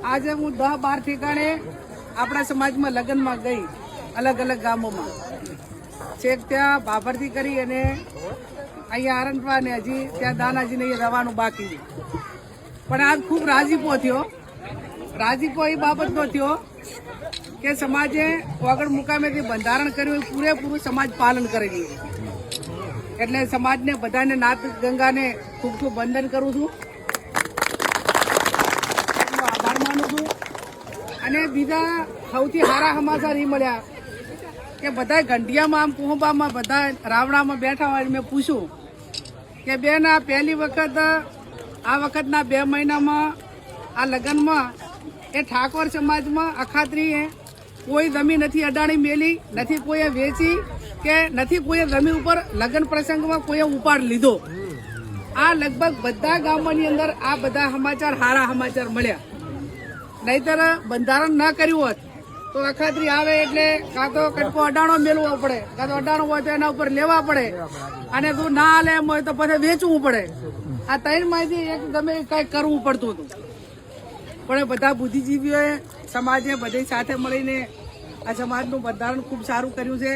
આજે હું 10-12 ઠેકાણે આપણા સમાજમાં લગ્નમાં ગઈ, અલગ અલગ ગામોમાં. છેક ત્યાં બાભરથી કરી અને અહીંયા આરંટવા ને હજી ત્યાં દાનાજીને રવાનું બાકી છે. પણ આજ ખૂબ રાજીપો થયો. રાજીપો એ બાબતનો થયો કે સમાજે વગર મુકામેથી બંધારણ કર્યું, પૂરેપૂરું સમાજ પાલન કરી દીધું. એટલે સમાજને બધાને નાથ ગંગાને ખૂબ ખૂબ વંદન કરું છું, આભાર માનું છું. અને બીજા સૌથી સારા સમાચાર એ મળ્યા કે બધા ગંઢિયામાં આમ કુંભામાં બધા રાવણામાં બેઠા હોય. મેં પૂછ્યું કે બેન આ પહેલી વખત આ વખતના 2 મહિનામાં આ લગ્નમાં એ ઠાકોર સમાજમાં અખાત્રીએ કોઈ જમીન નથી અડાણી મેલી, નથી કોઈએ વેચી કે નથી કોઈએ જમીન ઉપર લગ્ન પ્રસંગમાં કોઈએ ઉપાડ લીધો. આ લગભગ બધા ગામોની અંદર આ બધા સમાચાર સારા સમાચાર મળ્યા. નહીતર બંધારણ ના કર્યું હોત તો અખાત્રી આવે એટલે કાં તો કટકો અડાણો મેળવો પડે, કાં તો અડાણો હોય તો એના ઉપર લેવા પડે, અને તું ના હાલે એમ હોય તો પછી વેચવું પડે. આ 3 માંથી એક ગમે કંઈક કરવું પડતું હતું. પણ બધા બુદ્ધિજીવીઓએ સમાજે બધી સાથે મળીને આ સમાજનું બંધારણ ખૂબ સારું કર્યું છે.